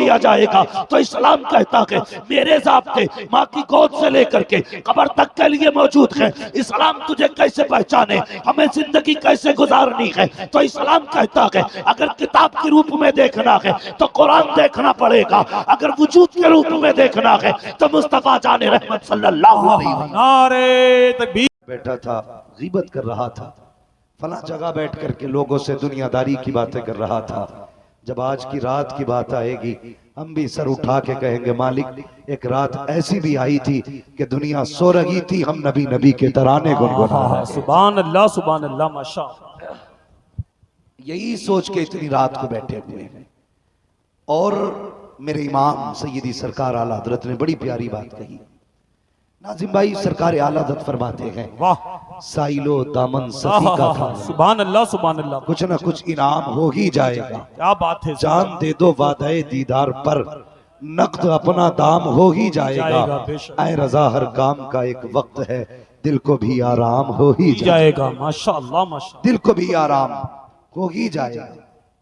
किया जाएगा। तो इस्लाम कहता है मेरे ज़ाब्ते माँ की गोद से लेकर के कब्र तक के लिए मौजूद है। इस्लाम तुझे कैसे पहचाने, हमें जिंदगी कैसे गुजारनी है। तो इस्लाम कहता है अगर किताब के रूप में देखना है तो कुरान देखना पड़ेगा, अगर वजूद के रूप में देखना है तो मुस्तफा जाने रहमत सल्लल्लाहु अलैहि वसल्लम। नारे तकबीर। बैठा था, गीबत कर रहा था, फला जगह बैठ करके लोगों से दुनियादारी की बातें कर रहा था। जब आज की रात की बात आएगी हम भी सर उठा के कहेंगे मालिक एक रात ऐसी भी आई थी कि दुनिया सो रही थी, हम नबी नबी के तराने गुनगुना रहे थे। सुभान अल्लाह सुभान अल्लाह माशाअल्लाह। यही सोच के इतनी रात को बैठे हुए हैं। और मेरे इमाम सैयदी सरकार आला हजरत ने बड़ी प्यारी बात कही। नाजिम भाई सरकार आला हजरत फरमाते हैं वाह साइलो दामन सफी का था, सुभान अल्लाह सुभान अल्लाह। कुछ ना कुछ इनाम हो ही जाएगा। क्या बात है, जान दे दो वादे दीदार पर, नक़्द अपना दाम हो ही जाएगा। ऐ रजा हर काम का एक वक्त है, दिल को भी आराम हो ही जाएगा। माशाअल्लाह माशाअल्लाह, दिल को भी आराम हो ही जाएगा।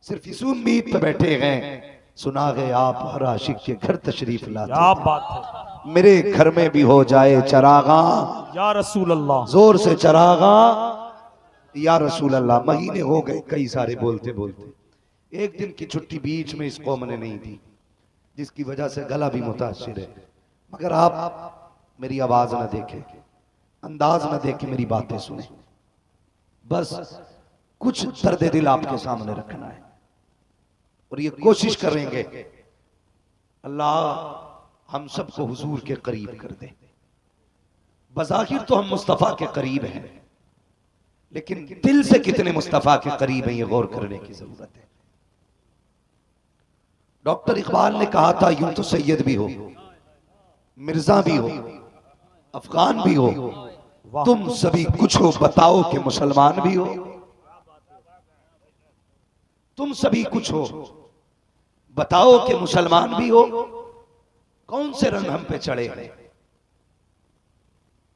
सिर्फ इस उम्मीद पे बैठे हैं, सुना गए आप हर आशिक के घर तशरीफ लाते। क्या बात है, मेरे घर में भी हो जाए चरागा या रसूल अल्लाह, जोर से चरागा या रसूल अल्लाह। महीने हो गए कई सारे बोलते बोलते, एक दिन की छुट्टी बीच में इस कौम ने नहीं दी, जिसकी वजह से गला भी मुतासिर है। मगर आप मेरी आवाज ना देखें, अंदाज ना देखें, मेरी बातें सुने। बस कुछ दर्द दिल आपके सामने रखना है और ये कोशिश करेंगे अल्लाह हम सबको हुजूर के करीब कर दे। बज़ाहिर तो हम मुस्तफ़ा के करीब हैं, लेकिन दिल से कितने मुस्तफ़ा के करीब हैं ये गौर करने की जरूरत है। डॉक्टर इकबाल ने कहा था यूं तो सैयद भी हो, मिर्जा भी हो, अफगान भी हो, तुम सभी कुछ हो, बताओ कि मुसलमान भी हो। तुम सभी कुछ हो, बताओ कि मुसलमान भी हो। कौन से रंग हम पे चढ़े हैं,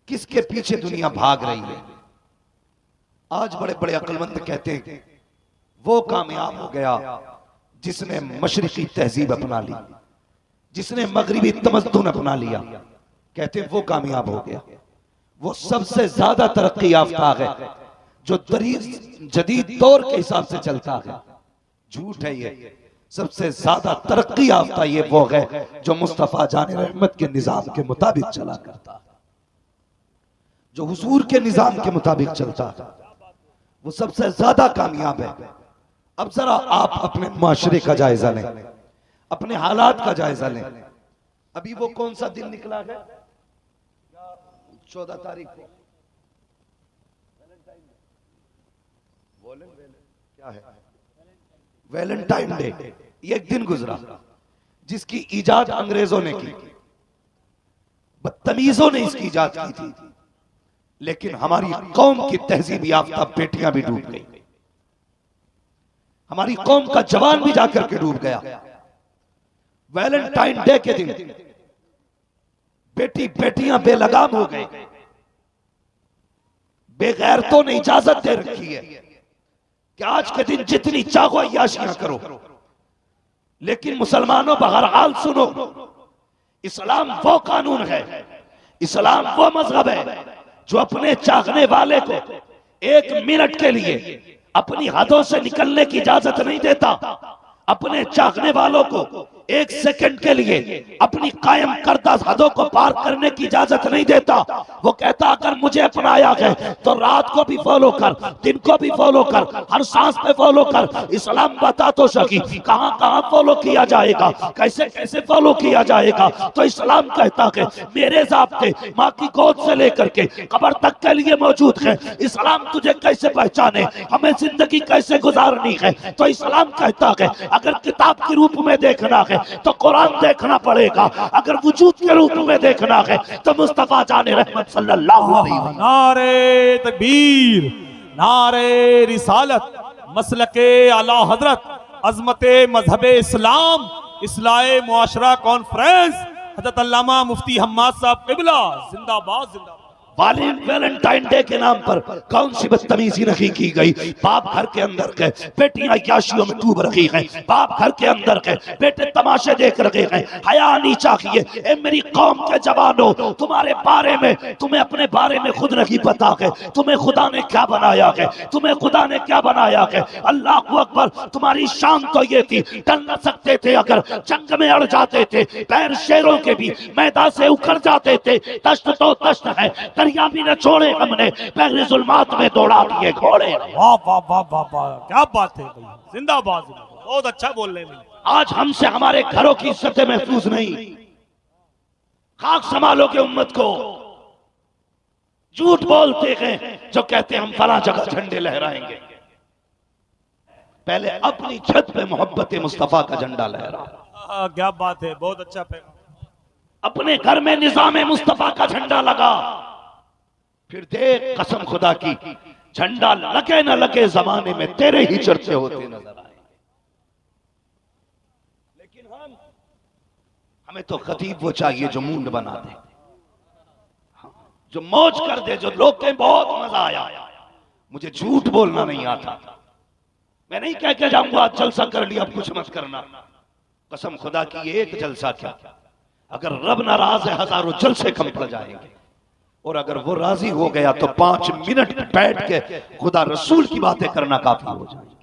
किसके पीछे दुनिया भाग रही है। आज बड़े बड़े अक्लमंद कहते हैं वो कामयाब हो गया जिसने मशरिकी तहजीब अपना ली, जिसने मगरिबी तमद्दुन अपना लिया। कहते हैं वो कामयाब हो गया, वो सबसे ज्यादा तरक्की याफ्ता है जो जदीद दौर के हिसाब से चलता है। झूठ है ये। सबसे ज्यादा तरक्की याफ्ता ये वो है जो मुस्तफा जाने रहमत के निजाम के मुताबिक चला करता है, जो हुजूर के निजाम के मुताबिक चलता है, वो सबसे ज्यादा कामयाब है। अब जरा आप अपने माशरे का जायजा लें, अपने हालात का जायजा लें। अभी वो कौन सा दिन निकला है, 14 तारीख को क्या है, वैलेंटाइन डे। ये एक दिन गुजरा जिसकी इजाद अंग्रेजों ने की, बदतमीजों ने इसकी इजाद की थी, लेकिन हमारी कौम की तहजीब याफ्ता बेटियां भी डूब गई, हमारी कौम का जवान भी जाकर के डूब गया। वैलेंटाइन डे के दिन बेटियां बेलगाम हो गए। बेगैरतों ने इजाजत दे रखी है कि आज के दिन जितनी चाहो अय्याशियां करो, लेकिन मुसलमानों बहरहाल सुनो, इस्लाम वो कानून है, इस्लाम वो मजहब है जो अपने चाहने वाले को एक मिनट के लिए अपनी हदों से निकलने की इजाजत नहीं देता, अपने चाहने वालों को एक सेकंड के लिए अपनी कायम करदा हदों को पार करने की इजाजत नहीं देता। वो कहता अगर मुझे अपनाया है तो रात को भी फॉलो कर, दिन को भी फॉलो कर, हर सांस पे फॉलो कर। इस्लाम बता तो सकी कहां कहां फॉलो किया जाएगा, कैसे कैसे फॉलो किया जाएगा। तो इस्लाम कहता है मेरे ज़ाब्ते माँ की गोद से लेकर के कब्र तक के लिए मौजूद है। इस्लाम तुझे कैसे पहचाने, हमें जिंदगी कैसे गुजारनी है। तो इस्लाम कहता है अगर किताब के रूप में देखना है तो कुरान देखना पड़ेगा, अगर वजूद के रूप में देखना है तो मुस्तफा जाने रहमत सल्लल्लाहु अलैहि वसल्लम। नारे तकबीर, नारे रिसालत, मसलके आला हजरत, अजमते मजहब इस्लाम, इस्लाहे मुआशरा कॉन्फ्रेंस, हजरत अल्लामा मुफ्ती हम्माद साहब क़िबला जिंदाबाद जिंदाबाद। वैलेंटाइन डे के नाम पर कौन सी बदतमीजी नहीं की गई। बाप घर के अंदर के बेटियां याशियों में डूब रही हैं, बाप घर के अंदर के बेटे तमाशे देख रहे हैं। हया नहीं चाहिए। ए मेरी कौम के जवानों, तुम्हारे बारे में, तुम्हें अपने बारे में खुद नहीं पता है तुम्हें खुदा ने क्या बनाया है, तुम्हें खुदा ने क्या बनाया है। अल्लाह अकबर। तुम्हारी शान तो ये थी, टल न सकते थे अगर जंग में अड़ जाते थे, पैर शेरों के भी मैदान से उखड़ जाते थे। तश्त तो तश्त है, दरिया भी न छोड़े हमने, पहले जुल्मात में दौड़ा दिए घोड़े। वाह वाह वाह वाह वाह, क्या बात है भाई, जिंदाबाद, बहुत अच्छा बोल रहे हैं। आज हमसे हमारे घरों की इज्जतें महफूज नहीं। खाक संभालो के उम्मत को। झूठ बोलते हैं जो कहते हैं हम फला जगह झंडे लहराएंगे। पहले अपनी छत पे मोहब्बत मुस्तफा का झंडा लहरा। क्या बात है, बहुत अच्छा पैगाम। अपने घर में निजाम मुस्तफा का झंडा लगा, फिर देख कसम खुदा की, झंडा लगे न लगे जमाने में तेरे ही चर्चे होते नजर आए। लेकिन हमें तो खतीब वो चाहिए जो मूंड बना दे, जो मौज कर दे, जो लोग कहें बहुत मजा आया। मुझे झूठ बोलना नहीं आता। मैं नहीं कह के जाऊंगा आज जलसा कर लिया अब कुछ मत करना। कसम खुदा की एक जलसा क्या, अगर रब नाराज है हजारों जलसे कम पड़ जाएंगे। और अगर वो राजी हो गया तो 5 मिनट बैठ के खुदा रसूल की बातें करना काफी हो जाएगी।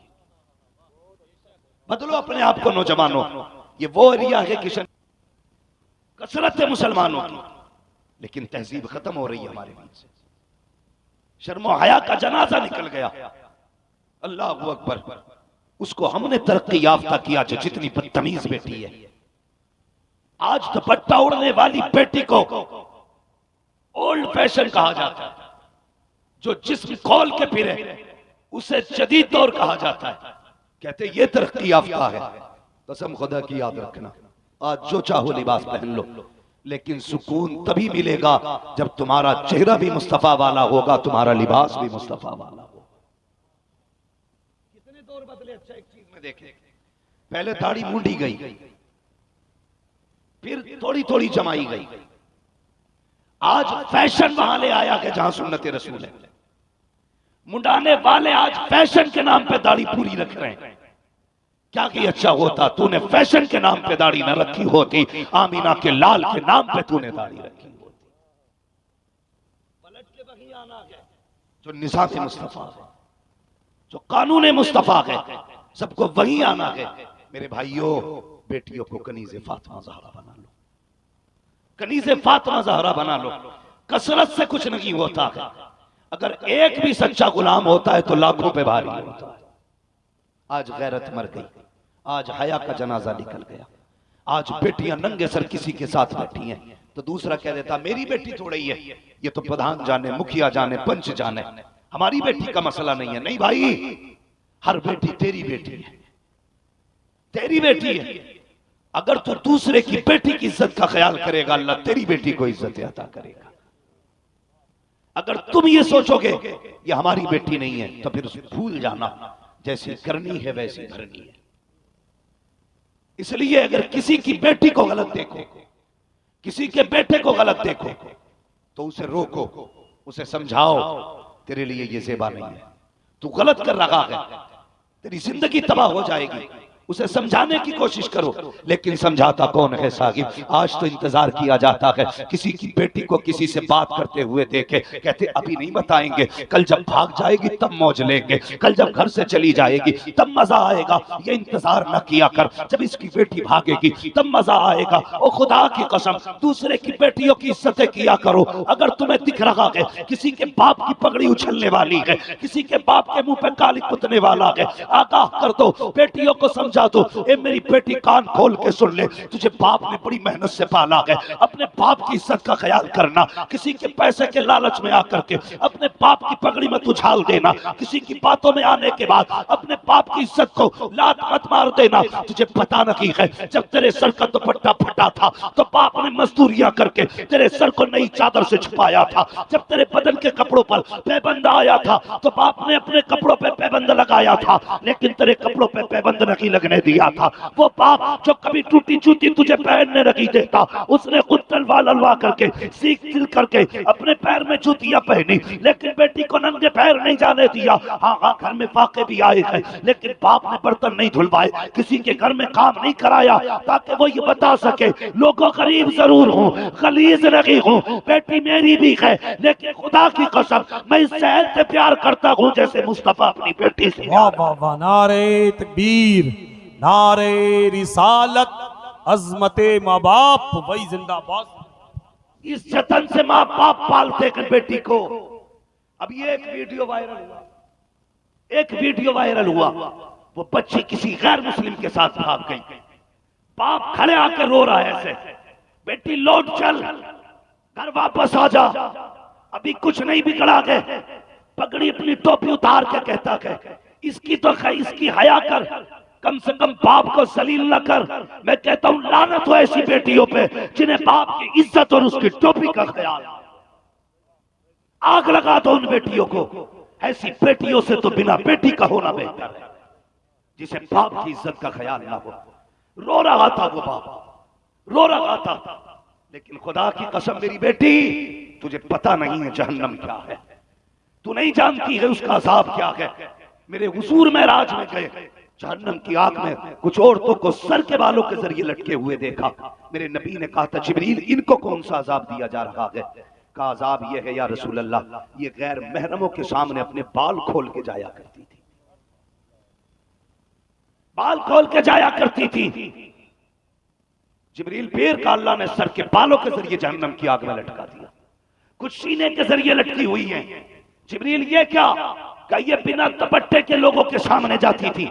बदलो अपने आप को नौजवानों। ये वो एरिया है किशन कसरत है मुसलमानों की, लेकिन तहजीब खत्म हो रही है हमारे बीच से। शर्मो हया का जनाजा निकल गया। अल्लाह अकबर। उसको हमने तरक्की याफ्ता किया जो जितनी बदतमीज बेटी है। आज दुपट्टा उड़ने वाली बेटी को ओल्ड फैशन कहा जाता है, जो जिस्म खोल के फिरे उसे जदीद दौर कहा जाता है। कहते ये तरक्की याफ्ता है। कसम खुदा की याद रखना, आज जो चाहो लिबास पहन लो, लेकिन सुकून तभी मिलेगा जब तुम्हारा चेहरा भी मुस्तफा वाला होगा, तुम्हारा लिबास भी मुस्तफा वाला होगा। कितने दौर बदले। अच्छा एक चीज में देखें, पहले दाढ़ी मूंडी गई, फिर थोड़ी थोड़ी जमाई गई। आज फैशन वहां ले आया कि जहां सुन्नत रसूल है। मुंडाने वाले आज फैशन के नाम पे दाढ़ी पूरी रख रहे हैं। क्या कि अच्छा होता तूने फैशन के नाम पे दाढ़ी न रखी होती, आमीना के लाल के नाम पे तूने दाढ़ी रखी होती। पलट के वही आना है जो निज़ाम मुस्तफा है, जो कानून मुस्तफा है, सबको वही आना है। मेरे भाइयों बेटियों को कनीज़े फातिमा ज़हरा बना लो, कनीज़े फातिमा ज़हरा बना लो। कसरत से कुछ नहीं होता है। अगर एक भी सच्चा गुलाम होता है तो लाखों पे भारी होता है। आज गैरत मर गई, आज हया का जनाजा निकल गया। आज बेटियां नंगे सर किसी के साथ बैठी हैं तो दूसरा कह देता मेरी बेटी थोड़ी है, ये तो प्रधान जाने, मुखिया जाने, पंच जाने, हमारी बेटी का मसला नहीं है। नहीं भाई, हर बेटी तेरी बेटी है, तेरी बेटी है। अगर तू दूसरे की बेटी की इज्जत का ख्याल करेगा, अल्लाह तेरी बेटी को इज्जत अता करेगा। अगर तुम ये सोचोगे ये हमारी बेटी नहीं है तो फिर भूल जाना, जैसी करनी है वैसी भरनी है। इसलिए अगर किसी की बेटी को गलत देखो, किसी के बेटे को गलत देखो, तो उसे रोको, उसे समझाओ तेरे लिए ये ज़ेबा नहीं है, तू गलत कर रहा है, तेरी जिंदगी तबाह हो जाएगी। उसे समझाने की कोशिश करो, लेकिन समझाता कौन है साहिब। आज तो इंतजार किया जाता है, किसी की बेटी को किसी से बात करते हुए देखे, कहते अभी नहीं बताएंगे, कल जब भाग जाएगी तब मौज लेंगे, कल जब घर से चली जाएगी तब मजा आएगा। ये इंतजार न किया कर, जब इसकी बेटी भागेगी तब मजा आएगा। ओ खुदा की कसम, दूसरे की बेटियों की इज्जतें किया करो। अगर तुम्हें दिख रहा है किसी के बाप की पगड़ी उछलने वाली है, किसी के बाप के मुंह पे काली पुतने वाला है, आगाह कर दो, बेटियों को समझा दो। ए मेरी बेटी कान खोल के सुन ले, तुझे बाप ने बड़ी मेहनत से पाला है, अपने बाप की इज्जत का ख्याल करना। किसी के पैसे के लालच में आकर के अपने बाप की पगड़ी में उछाल देना, किसी की बातों में आने के बाद अपने बाप की इज्जत को लात मत मार देना। तुझे पता नहीं है जब तेरे सर का दुपट्टा फटा था तो बाप ने मजदूरियां करके तेरे सर को नई चादर से छुपाया था। जब तेरे बदन के कपड़ों पर पैबंद आया था तो बाप ने अपने कपड़ों पे पैबंद लगाया था, लेकिन तेरे कपड़ों पे पैबंद नहीं लगा लगने दिया था। वो बाप जो कभी टूटी जूती तुझे पहनने नहीं देता, उसने खुद तलवार ललवा करके सीख सिल करके अपने पैर में जूतियां पहनी, लेकिन बेटी को नंगे पैर नहीं जाने दिया। हाँ हाँ, घर में वाक़े भी आए हैं, लेकिन बाप ने बर्तन नहीं धुलवाए, किसी के घर में काम नहीं कराया, ताकि वो ये बता सके लोगों करीब जरूर हूँ, खलीज नहीं हूँ, बेटी मेरी भी है, लेकिन खुदा की कसम मैं इस शहर से प्यार करता हूँ जैसे मुस्तफा अपनी बेटी से। वाह वाह वाह, नारे तकबीर, नारे रिसालत, अजमते माँ बाप वही जिंदाबाद। इस जतन से माँ बाप पालते हैं बेटी को। अब ये एक वीडियो वायरल हुआ, वो बच्ची किसी गैर मुस्लिम के साथ भाग गई, बाप खड़े आकर रो रहा है ऐसे, बेटी लौट चल, घर वापस आ जा, अभी कुछ नहीं बिगड़ा है। पगड़ी अपनी टोपी उतार के कहता है इसकी तो इसकी हया कर, कम से कम बाप को जलील न कर। मैं कहता हूं लानत हो ऐसी बेटियों पे जिन्हें बाप की इज्जत और उसकी टोपी का ख्याल। आग लगा दो उन बेटियों को, ऐसी बेटियों से तो बिना बेटी का होना बेहतर है, जिसे बाप की इज्जत का ख्याल ना हो। रो रहा था वो बाप, रो रहा था, लेकिन खुदा की कसम मेरी बेटी, तुझे पता नहीं है जहन्नम क्या है, तू नहीं जानती है उसका अजाब क्या है। मेरे हुजूर मेराज में गए, जहन्नम की आग में कुछ औरतों को सर के बालों के जरिए लटके हुए देखा। मेरे नबी ने कहा था जिब्रील इनको कौन सा अजाब दिया जा रहा है? का अजाब यह है या रसूल अल्लाह, ये गैर महरमों के सामने अपने बाल खोल के जाया करती थी, बाल खोल के जाया करती थी। जिब्रील फिर का अल्लाह ने सर के बालों के जरिए जहन्नम की आग में लटका दिया, कुछ सीने के जरिए लटकी हुई हैं। जिब्रील ये क्या? ये बिना दुपट्टे के लोगों के सामने जाती थी,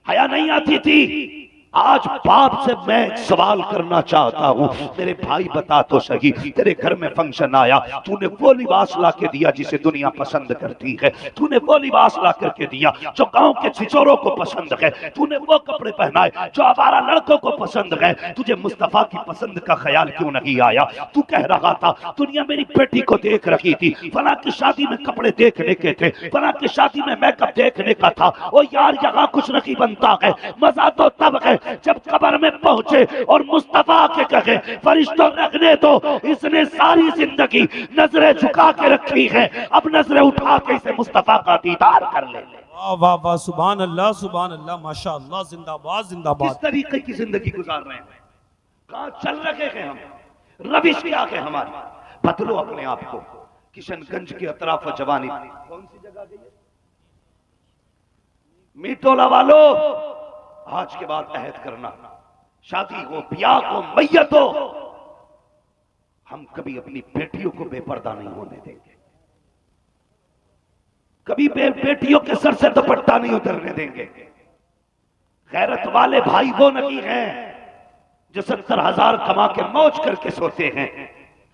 हया नहीं आती थी। आज बाप से मैं सवाल करना चाहता हूं, मेरे भाई बता तो सही, तेरे घर में फंक्शन आया, तूने वो लिबास ला के दिया जिसे दुनिया पसंद करती है, तूने वो लिबास ला करके दिया जो गांव के छिचोरों को पसंद है, तूने वो कपड़े पहनाए जो आवारा लड़कों को पसंद है, तुझे मुस्तफा की पसंद का ख्याल क्यों नहीं आया? तू कह रहा था दुनिया मेरी बेटी को देख रही थी, फला की शादी में कपड़े देखने के थे, फला की शादी में मेकअप देखने का था। ओ यार, यहाँ कुछ नहीं बनता है, मजा तो तब है जब कब्र में पहुंचे और मुस्तफा के कहे फरिश्तों रखने दो, इसने सारी जिंदगी नजरें झुका के रखी है, अब नजरें उठा के इसे मुस्तफा का दीदार कर ले। वाह वाह वाह, सुभान अल्लाह, माशाअल्लाह, जिंदाबाद जिंदाबाद। किस तरीके की जिंदगी गुजार रहे हैं, कहां चल रहे हैं हम, रविश क्या है हमारी? बदलो अपने आप को। किशनगंज के अतराफ जवानी, कौन सी जगह गई? मीटोला वालों, आज के बाद अहद करना, शादी हो, ब्याह हो, मैयत हो, हम कभी अपनी बेटियों को बेपर्दा नहीं होने देंगे, कभी बेटियों के सर से दुपट्टा नहीं उतरने देंगे। गैरत वाले भाई वो नहीं हैं जो 70,000 कमा के मौज करके सोते हैं,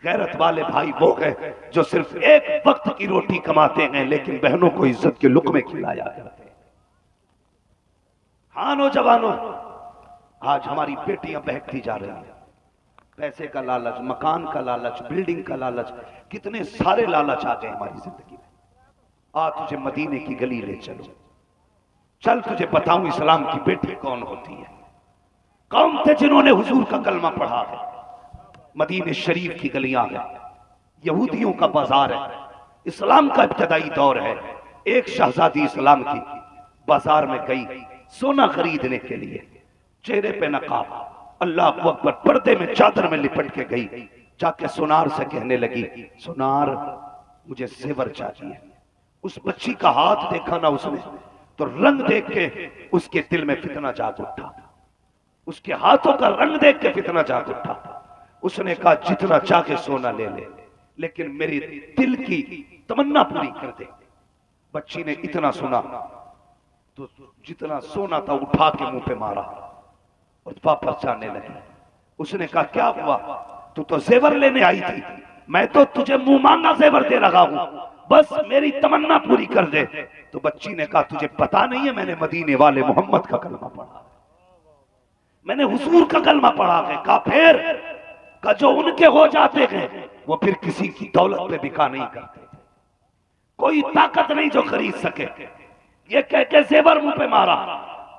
गैरत वाले भाई वो हैं जो सिर्फ एक वक्त की रोटी कमाते हैं लेकिन बहनों को इज्जत के लुक़मे खिलाया करते हैं। हाँ नौजवानों, आज हमारी बेटियां बहकती जा रही हैं, पैसे का लालच, मकान का लालच, बिल्डिंग का लालच, कितने सारे लालच आ गए हमारी जिंदगी में। आ तुझे मदीने की गली ले चलो, चल तुझे बताऊं इस्लाम की बेटी कौन होती है। कौन थे जिन्होंने हुजूर का कलमा पढ़ा है? मदीने शरीफ की गलियां हैं, यहूदियों का बाजार है, इस्लाम का इब्तदाई दौर है। एक शहजादी इस्लाम की बाजार में गई सोना खरीदने के लिए, चेहरे पे नकाब, अल्लाह अकबर, पर्दे में चादर में लिपट के गई, जाके सुनार से कहने लगी, सुनार मुझे जेवर चाहिए। उस बच्ची का हाथ देखा ना उसने, तो रंग देख के उसके दिल में फितना जाग उठा, उसके हाथों का रंग देख के फितना जाग उठा। उसने कहा जितना चाहे सोना ले ले, लेकिन मेरे दिल की तमन्ना पूरी कर दे। बच्ची ने इतना सुना तो जितना सोना था उठा के मुंह पे मारा और वापस जाने लगी। उसने कहा क्या हुआ? तू तो जेवर लेने आई थी, मैं तो तुझे मुंह मांगा जेवर दे रहा हूं, बस मेरी तमन्ना पूरी कर दे। तो बच्ची ने कहा तुझे पता नहीं है मैंने मदीने वाले मोहम्मद का कलमा पढ़ा, मैंने हुजूर का कलमा पढ़ा है। कहा फिर? का जो उनके हो जाते हैं वो फिर किसी की दौलत पे बिका नहीं करते, कोई ताकत नहीं जो खरीद सके। ये कह के जेवर मुंह पे मारा,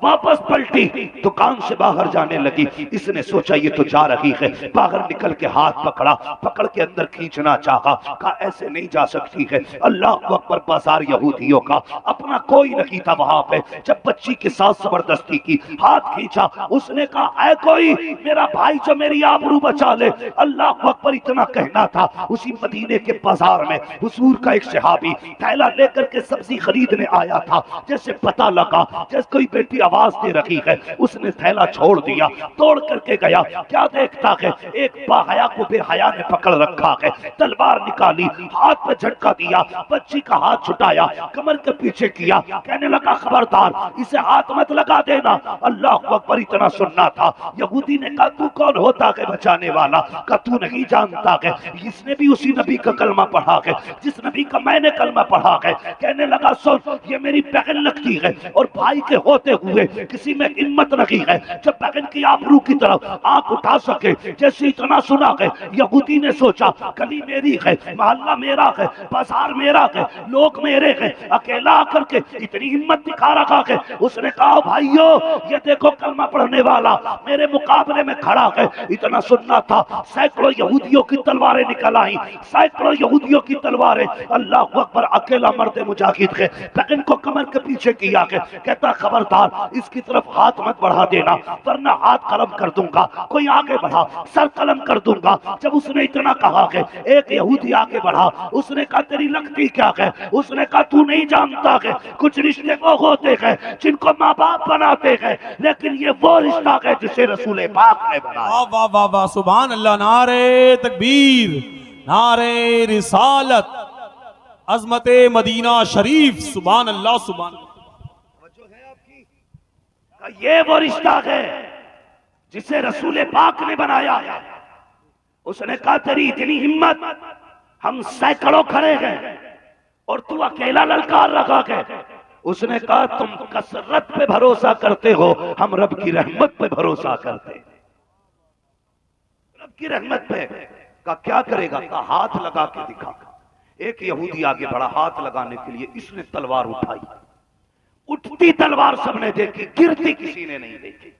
वापस पलटी, दुकान से बाहर जाने लगी। इसने सोचा ये तो जा रही है, बाहर निकल के हाथ पकड़ा, पकड़ के अंदर खींचना चाहा, कहा ऐसे नहीं जा सकती है। अल्लाह अकबर, बाजार यहूदियों का, अपना कोई नहीं था वहां पे। जब बच्ची के साथ जबरदस्ती की, हाथ खींचा, उसने कहा है कोई मेरा भाई जो मेरी आबरू बचा ले। अल्लाह अकबर, इतना कहना था। उसी मदीने के बाजार में हुजूर का एक सहाबी थैला लेकर के सब्जी खरीदने आया था। जैसे पता लगा जैसे कोई बेटी आवाज दे रही है, उसने थैला छोड़ दिया, तोड़ करके गया। क्या देखता है, एक बाहया को बेहया ने पकड़ रखा है, तलवार निकाली, हाथ पे झटका दिया, बच्ची का हाथ छुटाया, कमर के पीछे किया, कहने लगा खबरदार इसे हाथ मत लगा देना। अल्लाह अकबर, इतना सुनना था। यहूदी ने कहा तू कौन होता है बचाने वाला? का तू नहीं जानता है इसने भी उसी नबी का कलमा पढ़ा है जिस नबी का मैंने कलमा पढ़ा है। कहने लगा सुन, ये मेरी बहन लगती है और भाई के होते हुए किसी में हिम्मत नहीं है जब बहन की आबरू की तरफ आंख उठा सके। जैसे इतना सुना है, यहूदी ने सोचा गली मेरी है, मोहल्ला मेरा है, बाजार मेरा है, लोग मेरे हैं, अकेला आकर के इतनी हिम्मत दिखा रखा है। उसने कहा भाइयों ये देखो कलमा पढ़ने वाला मेरे मुकाबले में खड़ा है। इतना सुनना था, सैकड़ों यहूदियों की तलवारें निकल आई, सैकड़ों यहूदियों की तलवारें। अल्लाह अकबर, अकेला मर्द मुजाहिद है, बहन को कमर के पीछे किया है। कहता खबरदार इसकी तरफ हाथ मत बढ़ा देना वरना हाथ कलम कर दूंगा। कोई आगे बढ़ा, सर कलम कर दूंगा। जब उसने इतना कहा है, एक यहूदी आगे बढ़ा, उसने कहा तेरी लगती क्या है? उसने कहा तू नहीं जानता है कुछ रिश्ते वो होते हैं जिनको माँ बाप बनाते हैं, लेकिन ये वो रिश्ता है जिसे रसूल पाक ने बनाया। वाह वाह वाह, सुभान अल्लाह, नारे तकबीर, नारे रिसालत, अजमते मदीना शरीफ, सुभान अल्लाह, सुभान अल्लाह। ये वो रिश्ता है जिसे रसूल पाक ने बनाया है। उसने कहा तेरी इतनी हिम्मत, हम सैकड़ों खड़े हैं और तू अकेला ललकार रखा है। उसने कहा तुम कसरत पे भरोसा करते हो, हम रब की रहमत पे भरोसा करते हैं। रब की रहमत पे का क्या करेगा? का हाथ लगा के दिखा। एक यहूदी आगे बढ़ा हाथ लगाने के लिए, इसने तलवार उठाई, उठती तलवार सबने देखी, गिरती किसी ने नहीं देखी।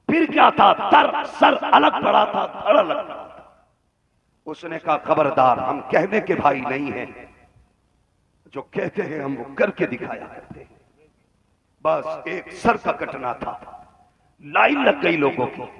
फिर क्या था, तर सर अलग पड़ा था, धड़ अलग पड़ा था। उसने कहा खबरदार, हम कहने के भाई नहीं हैं, जो कहते हैं हम वो करके दिखाया करते हैं। बस एक सर का कटना था, लाइन लग गई लोगों की,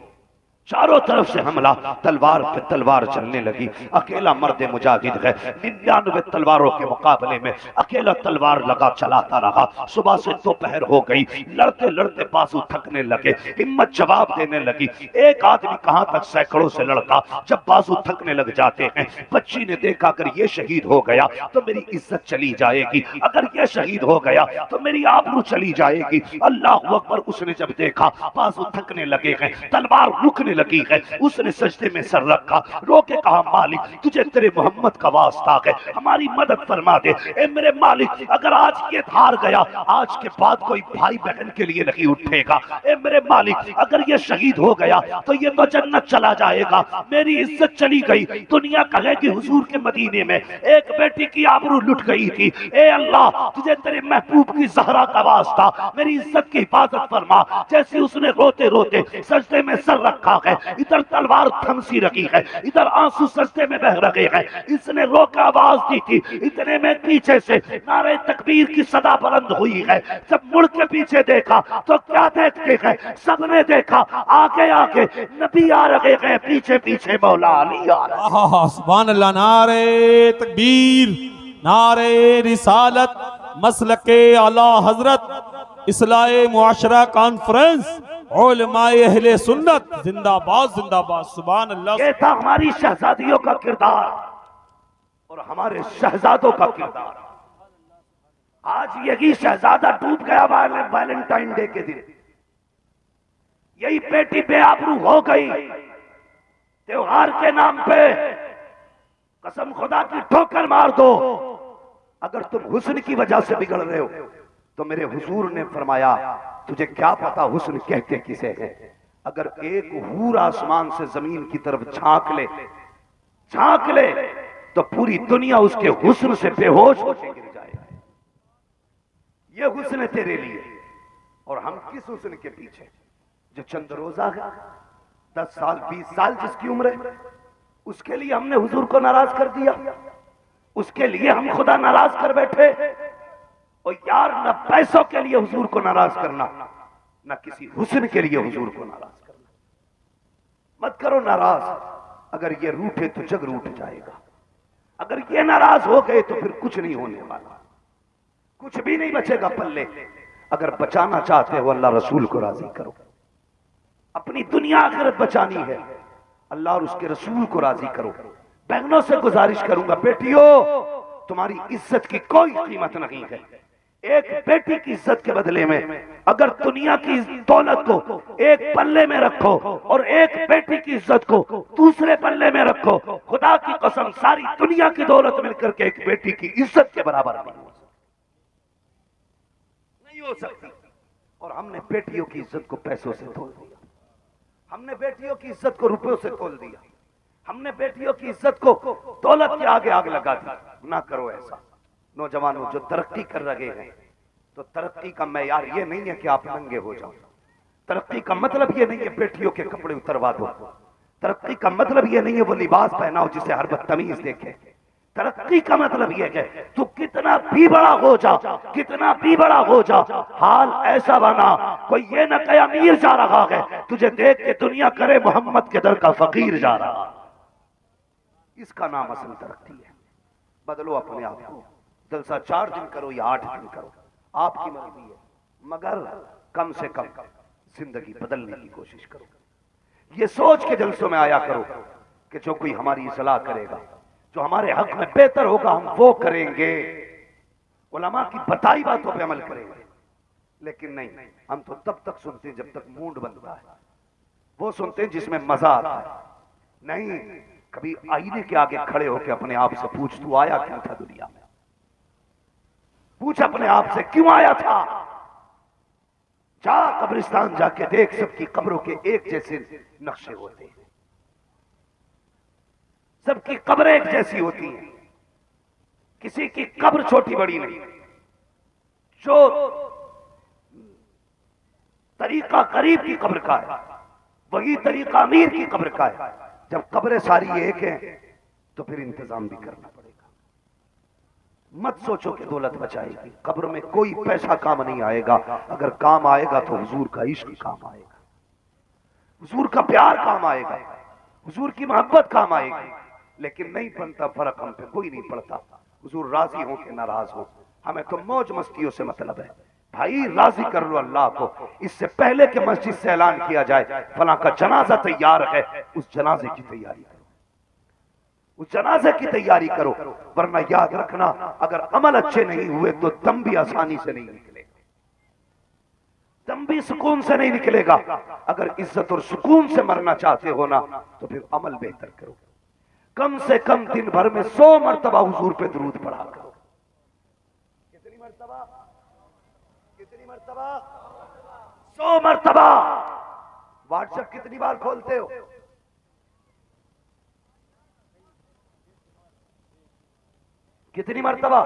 चारों तरफ से हमला, तलवार पे तलवार चलने लगी। अकेला मर्द मुजाहिद है, 99 तलवारों के मुकाबले में अकेला तलवार लगा चलाता रहा। सुबह से दोपहर हो गई, लड़ते लड़ते बाजू थकने लगे, हिम्मत जवाब देने लगी। एक आदमी कहां तक सैकड़ों से लड़ता, जब बाजू थकने लग जाते हैं। बच्ची ने देखा अगर ये शहीद हो गया तो मेरी इज्जत चली जाएगी, अगर ये शहीद हो गया तो मेरी आबरू चली जाएगी। अल्लाह अकबर, उसने जब देखा बाजू थकने लगे हैं, तलवार रुकने लगी है, उसने सजदे में सर रखा, रो के कहा मालिक तुझे तेरे मोहम्मद का वास्ता है, हमारी मदद फरमा दे। ए मेरे मालिक, अगर आज ये हार गया, आज के बाद कोई भाई बहन के लिए नहीं उठेगा। ए मेरे मालिक, अगर ये शहीद हो गया तो ये तो जन्नत चला जाएगा, मेरी इज्जत चली गई। दुनिया कहेगी हुजूर के मदीने में एक बेटी की आबरू लुट गई थी। ए अल्लाह, तुझे तेरे महबूब की ज़हरा का वास्ता, मेरी इज्जत की हिफाजत फरमा। जैसे उसने रोते रोते सजदे में सर रखा है, इधर तलवार थमसी रखी है, इधर आंसू सजदे में बह रहे हैं। इसने रो कर आवाज दी थी, इतने में पीछे से नारे तकबीर की सदा बुलंद हुई है। जब मुड़ के पीछे देखा तो क्या देखते हैं, सबने देखा आगे आगे नबी आ रहे हैं, पीछे पीछे मौला अली आ रहे हैं। सुभान अल्लाह, नारे तकबीर, नारे रिसालत, मसलके आला हजरत इस्लाए मुआशरा कॉन्फ्रेंस, उलमाए अहले सुन्नत जिंदाबाद जिंदाबाद, सुभान अल्लाह। ये था हमारी शहजादियों का किरदार और हमारे शहजादों का किरदार। आज यही शहजादा डूब गया वैलेंटाइन डे के दिन, यही बेटी बेआबरू हो गई त्योहार के नाम पे। कसम खुदा की ठोकर मार दो, अगर तुम हुस्न की वजह से बिगड़ रहे हो तो मेरे हुजूर ने फरमाया तुझे क्या पता हुस्न कहते किसे है। अगर एक हूर आसमान से जमीन की तरफ झांक ले तो पूरी दुनिया उसके हुस्न से बेहोश होकर गिर जाएगा। ये हुस्न तेरे लिए, और हम किस हुस्न के पीछे? जो चंद रोजा है, 10 साल 20 साल जिसकी उम्र है, उसके लिए हमने हुजूर को नाराज कर दिया, उसके लिए हम खुदा नाराज कर बैठे। और यार, न पैसों के लिए हुजूर को नाराज करना, न किसी हुस्न के लिए हुजूर को नाराज करना। मत करो नाराज। अगर ये रूठे तो जग रूठ जाएगा, अगर ये नाराज हो गए तो फिर कुछ नहीं होने वाला, कुछ भी नहीं बचेगा पल्ले। अगर बचाना चाहते हो, अल्लाह रसूल को राजी करो। अपनी दुनिया आखिरत बचानी है, अल्लाह और उसके रसूल को राजी करो। बहनों से गुजारिश करूंगा, बेटियों, तुम्हारी इज्जत की कोई कीमत नहीं है। एक बेटी की इज्जत के बदले में अगर दुनिया की दौलत को एक पल्ले में रखो और एक बेटी की इज्जत को दूसरे पल्ले में रखो, खुदा की कसम सारी दुनिया की दौलत मिलकर के एक बेटी की इज्जत के बराबर नहीं हो सकती। और हमने बेटियों की इज्जत को पैसों से तोल दिया, हमने बेटियों की इज्जत को रुपयों से तोल दिया, हमने बेटियों की इज्जत को दौलत के आगे आग लगा दी। ना करो ऐसा। नौजवानों जो तरक्की कर रहे हैं, तो तरक्की का मैयार ये नहीं है कि आप नंगे हो जाओ। तरक्की का मतलब ये नहीं है बेटियों के कपड़े उतरवा दो। तरक्की का मतलब ये नहीं है वो लिबास पहनाओ जिसे हर बदतमीज देखे। तरक्की का मतलब ये है तू कितना भी बड़ा हो जा, कितना भी बड़ा हो जा, हाल ऐसा बना कोई ये न कहे अमीर जा रहा है, तुझे देख के दुनिया करे मोहम्मद के दर का फकीर जा रहा। इसका नाम असल तरक्की है। बदलो अपने आप को। जलसा 4 दिन करो या 8 दिन करो, आपकी मर्जी है, मगर कम से कम जिंदगी बदलने की कोशिश करो। ये सोच के जलसों में आया करो कि जो कोई हमारी सलाह करेगा, जो हमारे हक में बेहतर होगा, हम वो करेंगे। उलमा की बताई बातों पे अमल करेंगे। लेकिन नहीं, हम तो तब तक सुनते हैं जब तक मूड बनता है, वो सुनते हैं जिसमें मजा आता है। नहीं, कभी आईने के आगे खड़े होकर अपने आप से पूछ, तू आया क्यों था दुनिया में? पूछ अपने आप से, क्यों आया था? जा कब्रिस्तान जाके देख, सबकी कब्रों के एक जैसे नक्शे होते हैं, सबकी कब्रें एक जैसी होती हैं, किसी की कब्र छोटी बड़ी नहीं। जो तरीका गरीब की कब्र का है, वही तरीका अमीर की कब्र का है। जब कब्रें सारी एक हैं तो फिर इंतजाम भी करना पड़ेगा। मत सोचो कि दौलत बचाएगी, कब्र में कोई पैसा काम नहीं आएगा। अगर काम आएगा तो हुजूर का इश्क काम आएगा, हुजूर का प्यार काम आएगा, हुजूर की मोहब्बत काम आएगी। लेकिन नहीं बनता फर्क, हम पे कोई नहीं पड़ता। हुजूर राजी हो कि नाराज हो, हमें तो मौज मस्तियों से मतलब है। भाई राजी कर लो अल्लाह को। इससे पहले कि मस्जिद से ऐलान किया जाए फलां का जनाजा तैयार है, उस जनाजे की तैयारी करो, उस जनाजे की तैयारी करो। वरना याद रखना, अगर अमल अच्छे नहीं हुए तो दम भी आसानी से नहीं निकलेगा, दम भी सुकून से नहीं निकलेगा। अगर इज्जत और सुकून से मरना चाहते हो ना, तो फिर अमल बेहतर करो। कम से कम दिन भर में 100 मरतबा हुजूर पे दुरूद पढ़ा करो। कितनी मरतबा? कितनी मरतबा? 100 मरतबा। व्हाट्सएप कितनी बार खोलते हो? कितनी मरतबा?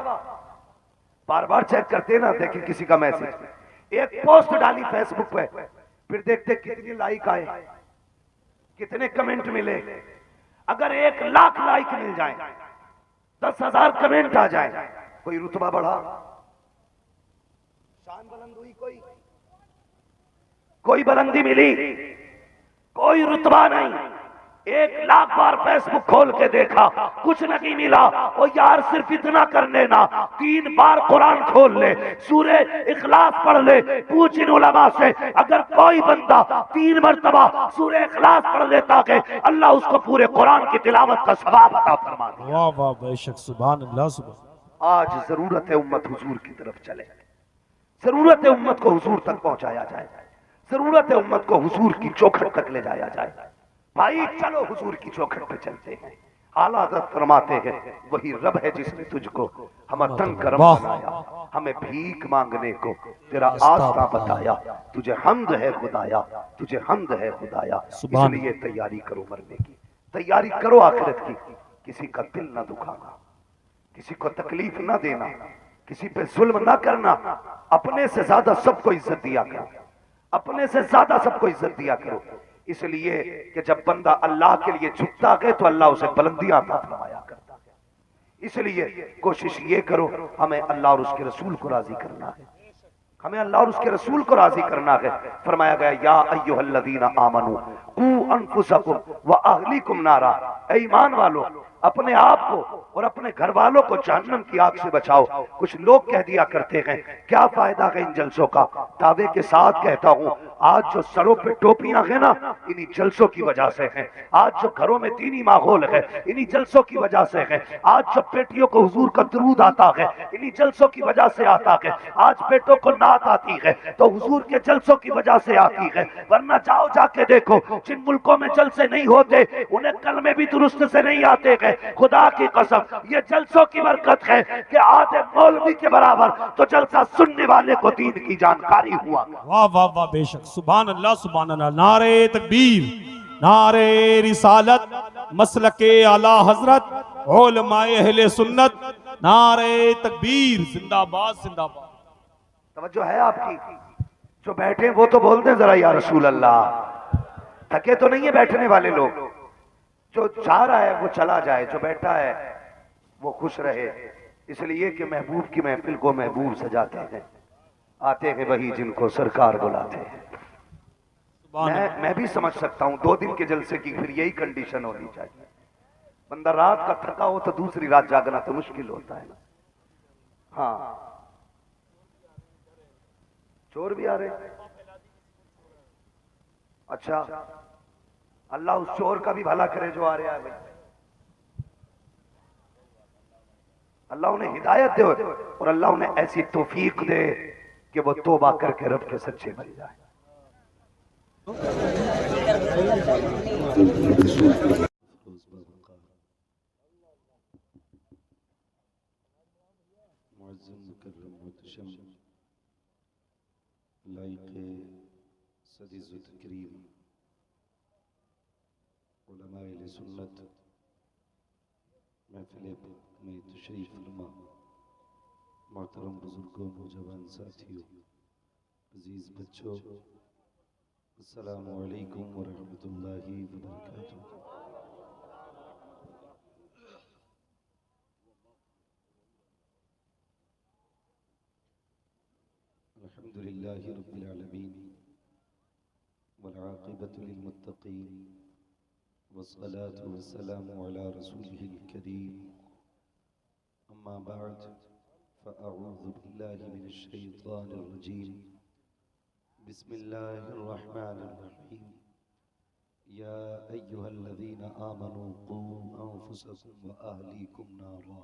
बार बार चेक करते ना, देखें किसी का मैसेज। एक पोस्ट डाली फेसबुक पे, फिर देखते कितनी लाइक आए, कितने कमेंट मिले। अगर 1 लाख लाइक मिल जाए, 10,000 कमेंट आ जाए, कोई रुतबा बढ़ा? शान बुलंद हुई? कोई बुलंदी मिली? कोई रुतबा नहीं। 1 लाख बार फेसबुक खोल के देखा, कुछ नहीं मिला। और यार सिर्फ इतना कर लेना, 3 बार कुरान खोल ले, सूरे इखलास पढ़ ले। पूछ इन उलमा से, अगर कोई बंदा 3 मरतबा सूरे इखलास पढ़ लेता है, अल्लाह उसको पूरे कुरान की तिलावत का सवाब अता फरमा दे। वाह वाह, बेशक, सुभान अल्लाह, सुभान। आज जरूरत है उम्मत हुजूर की तरफ चले, जरूरत है उम्मत को हुजूर तक पहुंचाया जाए, जरूरत है उम्मत को हुजूर की चौखट तक ले जाया जाए। भाई चलो हुजूर की चौखट पे चलते हैं। आला हज़रत फरमाते हैं, वही रब है जिसने तुझको हम तन करम बनाया, हमें भीख मांगने को तेरा आस्था बताया। तुझे हम्द है खुदाया, तुझे हम्द है खुदाया। इसलिए तैयारी करो मरने की, तैयारी करो आखिरत की। किसी का दिल ना दुखाना, किसी को तकलीफ ना देना, किसी पे जुल्म ना करना, अपने से ज्यादा सबको इज्जत दिया करो, अपने से ज्यादा सबको इज्जत दिया करो। इसलिए कि जब बंदा अल्लाह के लिए झुकता है तो अल्लाह उसे बुलंदियां अता फरमाया करता है। इसलिए कोशिश ये करो, हमें अल्लाह और उसके रसूल को राजी करना है, हमें अल्लाह और उसके रसूल को राजी करना है। फरमाया गया या अय्युहल्लज़ीना आमनू कू अनफुसकुम व अहलीकुम नारा, ऐ ईमान वालों अपने आप को और अपने घर वालों को जहन्नम की आग से बचाओ। कुछ लोग कह दिया करते हैं क्या फायदा है इन जलसों का। दावे के साथ कहता हूं, आज जो सरों पे टोपियां हैं ना, इन्हीं जलसों की वजह से हैं। आज जो घरों में दीनी माहौल है, इन्हीं जलसों की वजह से है। आज जो बेटियों को हुजूर का दरूद आता है, इन्हीं जलसों की वजह से आता है। आज बेटों को नात आती है तो हुजूर के जलसों की वजह से आती है। वरना जाओ जाके देखो, जिन मुल्कों में जलसे नहीं होते उन्हें कलमे भी दुरुस्त से नहीं आते हैं। खुदा की कसम, ये जलसों की बरकत है कि आधे मौलवी के बराबर तो जलसा सुनने वाले को दीन की जानकारी हुआ। वाह वाह वाह, बेशक, सुभान अल्लाह सुभान अल्लाह। नारे तकबीर, नारे रिसालत, मसलके आला हजरत, उलमाए अहले सुन्नत, नारे तकबीर, जिंदाबाद जिंदाबाद। तवज्जो है आपकी? जो बैठे वो तो बोलते हैं जरा या रसूल अल्लाह। थके तो नहीं है बैठने वाले लोग। जो जा रहा है वो चला जाए, जो बैठा है वो खुश रहे। इसलिए कि महबूब की महफिल को महबूब सजाते हैं, आते हैं वही जिनको सरकार बुलाते हैं। मैं भी समझ सकता हूं 2 दिन के जलसे की फिर यही कंडीशन होनी चाहिए। बंदा रात का थका हो तो दूसरी रात जागना तो मुश्किल होता है ना। हाँ, चोर भी आ रहे। अच्छा, अल्लाह उस चोर का भी भला करे जो आ रहा है भाई। अल्लाह उन्हें हिदायत दे और अल्लाह उन्हें ऐसी तौफीक दे कि वो तौबा करके रब के सच्चे बन जाए। उलमाए सुन्नत महफिल में तशरीफ फरमा, मोहतरम बुजुर्गों, नौजवान साथियों, अजीज बच्चों, अस्सलामु अलैकुम व रहमतुल्लाहि व बरकातुहू। अल्हम्दुलिल्लाहि रब्बिल आलमीन वल आक़िबतु लिल मुत्तक़ीन वस्सलातु वस्सलामु अला रसूलिहिल करीम, अम्मा बअद, फ़अऊज़ु बिल्लाहि मिनश शैतानिर रजीम, बिस्मिल्लाहिर रहमानिर रहीम। या अय्युहल्लज़ीना आमनू क़ू अनफुसकुम व अहलीकुम नारा।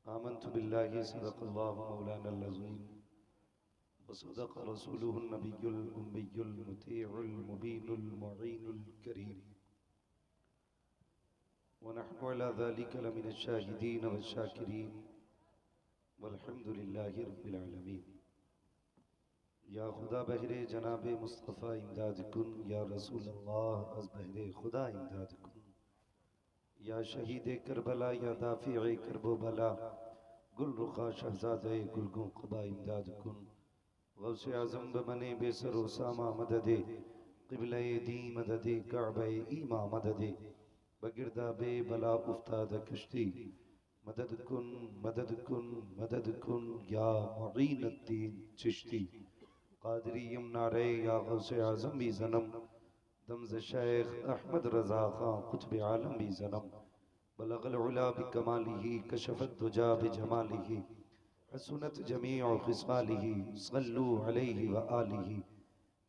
आमन्तु बिल्लाहि सदक़ल्लाहु मौलानल अज़ीम व सदक़ रसूलुहुन नबियुल उम्मियुल मुतीउल मुबीनुल मुईनुल करीम व नहनु अला ज़ालिका लमिनश शाहिदीन वश्शाकिरीन वल्हम्दुलिल्लाहि रब्बिल आलमीन। या खुदा बहरे जनाबे मुस्तफ़ा इमदाद कुन, या रसूल अल्लाह अज़ बहरे खुदा इमदाद कुन। या शहीद करबला, या दाफ़िए करबो बला, गुल रुखा शहज़ादे गुलगो क़बा इमदाद कुन। गौसे आज़म बमने बेसरो सामा मददे, क़िबले दी मददे, काबे ईमा मददे, बगिरदा बे बला उफ्ताद कश्ती, मदद कुन मदद कुन मदद कुन, या मुईनुद्दीन चिश्ती। क़ादरी यमुनारे या गौसे आज़म भी ज़नम, दमज़ शेख अहमद रज़ा खां कुतुब आलम भी ज़नम। बलगल उला बिकमालिही, कशफत दुजा बिजमालिही, हसनत जमीउ खिसालिही, सल्लु अलैहि व आलिही।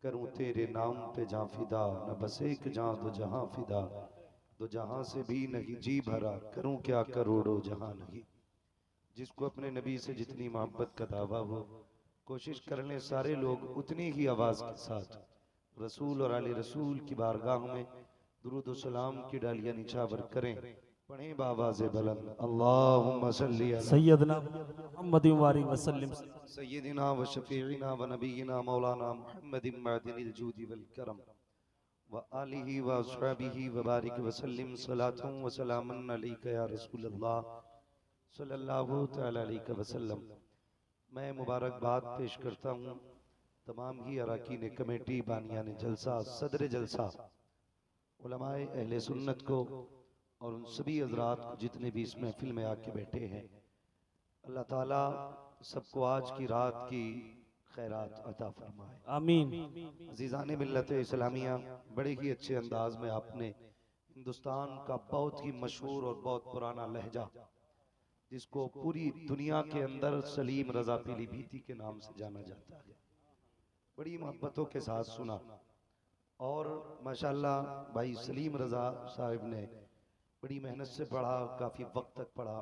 करूँ तेरे नाम पे जां फिदा, न बस एक जां दो जहां फिदा, दो जहां से भी नहीं जी भरा, करूँ क्या करोड़ों जहां नहीं। जिसको अपने नबी से जितनी मोहब्बत का दावा हो, कोशिश कर लें सारे लोग उतनी ही आवाज़ के साथ रसूल और आले रसूल की बारगाह में दुरूद व सलाम की डालियां निछावर करें। पढ़ें बावाज़े बुलंद, अल्लाहुम्मा सल्ली अला सैयदना मुहम्मद व सल्लिम। सय्यदिना व शफीइना व नबीना मौलाना मुहम्मदिन मअदिनिल जूदि वल करम व आलिहि व अस्हाबिहि व बारिक व सल्लिम सलातन व सलामन अलैका या रसूल अल्लाह सल्लल्लाहु तआला अलैहि वसल्लम। मैं मुबारकबाद पेश करता हूँ तमाम ही अरकान कमेटी, बानियान जलसा, सदर जलसा, उलमाए अहले सुन्नत को और उन सभी हजरात को जितने भी इस महफिल में आके बैठे हैं। अल्लाह ताला सबको आज की रात की खैरात अता फरमाए, आमीन। अजीज़ान मिल्लत इस्लामिया। बड़े ही अच्छे अंदाज में आपने हिंदुस्तान का बहुत ही मशहूर और बहुत पुराना लहजा, जिसको पूरी दुनिया के अंदर सलीम रजा पीलीभीती के नाम से जाना जाता है, बड़ी मोहब्बतों के साथ सुना। और माशाल्लाह भाई सलीम रजा साहब ने बड़ी मेहनत से पढ़ा, काफ़ी वक्त तक पढ़ा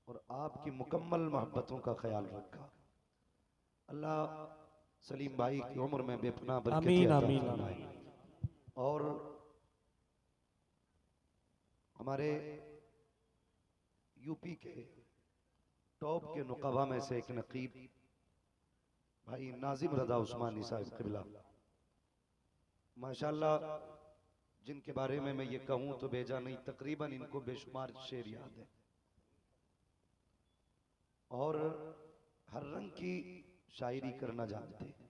और आपकी मुकम्मल मोहब्बतों का ख्याल रखा। अल्लाह सलीम भाई की उम्र में बेपनाह बरकत आमीन अता आमीन फरमाए। आमीन। और हमारे यूपी के टॉप के नुकबा में से एक नकीब भाई नाजिम रजा उस्मानी साहब क़िबला, माशाल्लाह, जिनके बारे में मैं ये कहूँ तो बेजा नहीं, तकरीबन इनको बेशुमार शेर याद है और हर रंग की शायरी करना जानते हैं।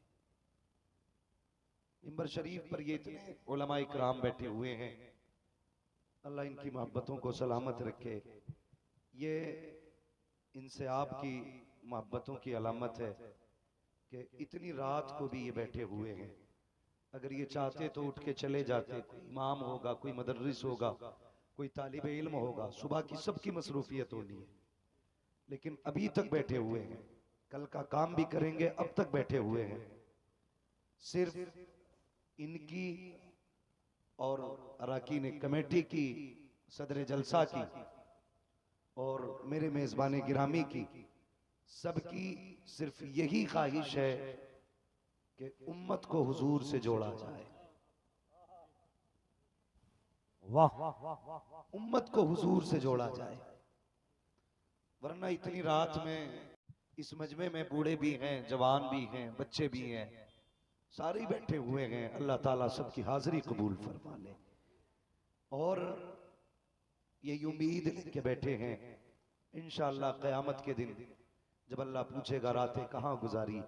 मिंबर शरीफ पर ये इतने उलमाए किराम बैठे हुए हैं, अल्लाह इनकी मोहब्बतों को सलामत रखे। ये इनसे आपकी मोहब्बतों की अलामत है कि इतनी रात को भी ये बैठे हुए हैं। अगर ये चाहते तो उठ के चले जाते, कोई इमाम होगा, कोई मदरस होगा, कोई तालिब इल्म होगा, सुबह की सबकी मसरूफियत होनी है, लेकिन अभी तक बैठे हुए हैं। कल का काम भी करेंगे, अब तक बैठे हुए हैं। सिर्फ इनकी और अरकान कमेटी की, सदर जलसा की और मेरे मेजबान गिरामी की, सबकी सिर्फ यही ख्वाहिश है कि उम्मत को हुजूर से जोड़ा जाए, वाह। उम्मत को हुजूर से जोड़ा जाए। वरना इतनी रात में इस मजमे में बूढ़े भी हैं, जवान भी हैं, बच्चे भी हैं, सारे ही बैठे हुए हैं। अल्लाह ताला सबकी हाजिरी कबूल फरमा ले। और ये उम्मीद लेके बैठे हैं इंशाअल्लाह क़यामत के दिन जब अल्लाह पूछेगा रातें कहाँ गुजारी,